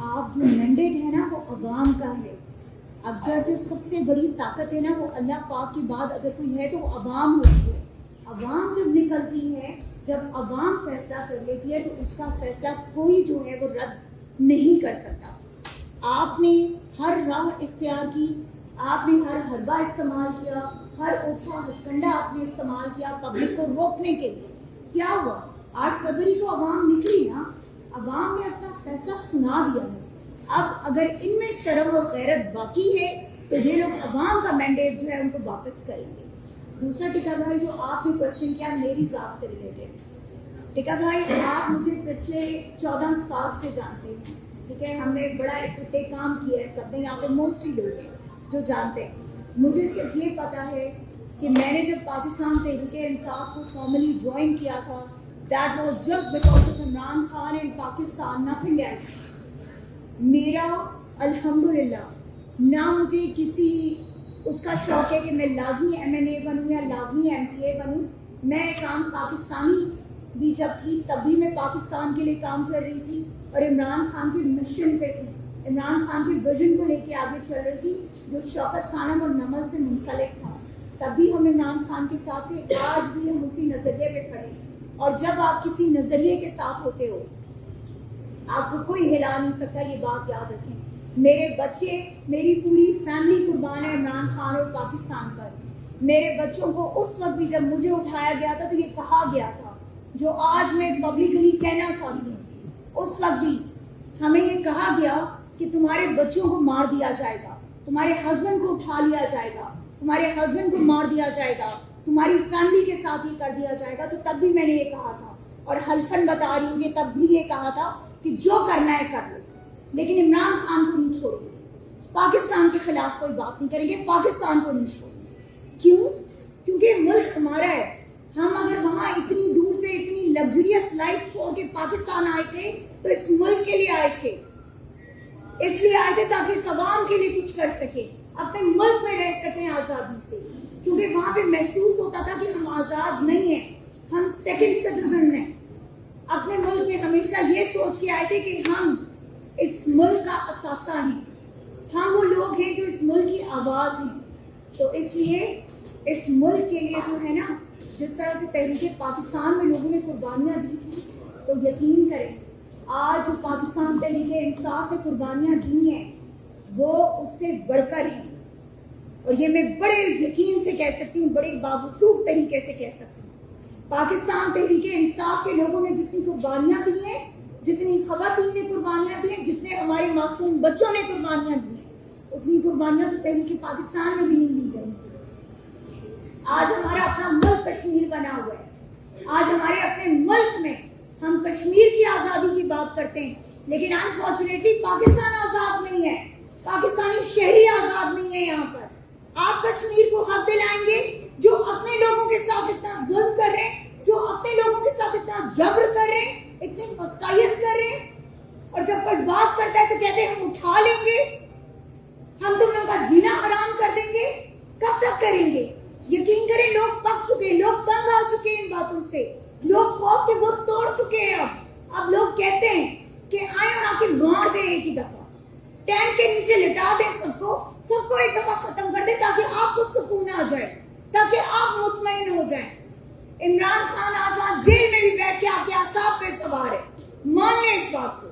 आप जो मैंडेट है ना वो अवाम का है। अगर जो सबसे बड़ी ताकत है ना वो अल्लाह पाक के बाद अगर कोई है तो वो अवाम होती है। अवाम जब निकलती है, जब अवाम फैसला कर लेती है तो उसका फैसला कोई जो है वो रद्द नहीं कर सकता। आपने हर राह इख्तियार की, आपने हर हरबा इस्तेमाल किया, हर ओछा हथकंडा आपने इस्तेमाल किया पब्लिक को रोकने के लिए। क्या हुआ? 8 फरवरी को अवाम निकली ना, अवाम ने अपना फैसला सुना दिया है। अब अगर इनमें शर्म और गैरत बाकी है तो ये लोग अवाम का मैंडेट जो है उनको वापस करेंगे। दूसरा टिका भाई, जो आपने क्वेश्चन किया मेरी ज़ात से रिलेटेड, टिका भाई आप मुझे पिछले 14 साल से जानते हैं, ठीक है। हमने बड़ा इकट्ठे काम किया है, सबने यहाँ पे मोस्टली लोग हैं जो जानते हैं। मुझे सिर्फ ये पता है कि मैंने जब पाकिस्तान तहरीक-ए-इंसाफ को फॉर्मली ज्वाइन किया था, that was just because of Imran Khan and Pakistan, nothing else. मेरा अल्हम्दुलिल्लाह ना मुझे किसी उसका शौक है कि मैं लाजमी MNA बनूँ या लाजमी MPA बनूँ। मैं काम पाकिस्तानी भी जब थी तब भी मैं पाकिस्तान के लिए काम कर रही थी और इमरान खान के मिशन पे थी, इमरान खान के विजन को लेके आगे चल रही थी जो शौकत खानम और नमल से मुंसलिक था। तब भी हम इमरान खान के साथ थे, आज भी हम उसी नज़रिए पे खड़े हैं। और जब आप किसी नज़रिए के साथ होते हो आपको कोई हिला नहीं सकता, ये बात याद रखें। मेरे बच्चे, मेरी पूरी फैमिली कुर्बान है इमरान खान और पाकिस्तान पर। मेरे बच्चों को उस वक्त भी जब मुझे उठाया गया था तो ये कहा गया था जो आज मैं पब्लिकली कहना चाहती हूँ। उस वक्त भी हमें ये कहा गया कि तुम्हारे बच्चों को मार दिया जाएगा, तुम्हारे हस्बैंड को उठा लिया जाएगा, तुम्हारे हस्बैंड को मार दिया जाएगा, तुम्हारी फैमिली के साथ ये कर दिया जाएगा। तो तब भी मैंने ये कहा था और हल्फन बता रही हूँ कि तब भी ये कहा था कि जो करना है कर लो, लेकिन इमरान खान को नहीं छोड़ेंगे, पाकिस्तान के खिलाफ कोई बात नहीं करेंगे, पाकिस्तान को नहीं छोड़ेंगे। क्यों? क्योंकि मुल्क हमारा है। हम अगर वहां इतनी दूर से इतनी लग्जरियस लाइफ छोड़ के पाकिस्तान आए थे तो इस मुल्क के लिए आए थे, इसलिए आए थे ताकि इस अवाम के लिए कुछ कर सके, अपने मुल्क में रह सकें आजादी से। क्योंकि वहां पे महसूस होता था कि हम आजाद नहीं है, हम सेकंड सिटीजन हैं। अपने मुल्क में हमेशा ये सोच के आए थे कि हम इस मुल्क का असासा हैं, हम वो लोग हैं जो इस मुल्क की आवाज हैं। तो इसलिए इस मुल्क के लिए जो है ना, जिस तरह से तहरीक पाकिस्तान में लोगों ने कुर्बानियां दी थी, तो यकीन करें आज जो पाकिस्तान तहरीक इंसाफ ने कुर्बानियां दी हैं वो उससे बढ़कर हैं। और ये मैं बड़े यकीन से कह सकती हूँ, बड़े बावसूख तरीके से कह सकती हूँ, पाकिस्तान तहरीक इंसाफ के लोगों ने जितनी कुर्बानियां दी हैं, जितनी खवातीन ने कुर्बानियां दी हैं, जितने हमारे मासूम बच्चों ने कुर्बानियां दी हैं, उतनी कुर्बानियां तो तहरीक पाकिस्तान में भी नहीं दी गई। आज हमारा अपना मुल्क कश्मीर बना हुआ है। आज हमारे अपने मुल्क में हम कश्मीर की आज़ादी की बात करते हैं, लेकिन अनफॉर्चुनेटली पाकिस्तान आज़ाद नहीं है, पाकिस्तानी शहरी आज़ाद नहीं है। यहाँ पर आप कश्मीर को हक दिलाएंगे जो अपने लोगों के साथ इतना जुल्म कर रहे हैं, जो अपने लोगों के साथ इतना जबर कर रहे हैं, इतनी फसायत कर रहे हैं। और जब कोई बात करता है तो कहते हैं हम उठा लेंगे, हम तुम लोगों का जीना हराम कर देंगे। कब तक करेंगे? यकीन करें लोग पक चुके हैं, लोग तंग आ चुके हैं इन बातों से, लोग खौफ के बहुत तोड़ चुके हैं। अब लोग कहते हैं कि आए और आके मार दें एक ही दफा, टैंक के नीचे लिटा दें सबको एक दफा खत्म कर दें ताकि आपको सुकून आ जाए, ताकि आप मुतमईन हो जाएं। इमरान खान आज वहां जेल में भी बैठ के आपके आसाब पे सवार है, मान लें इस बात को।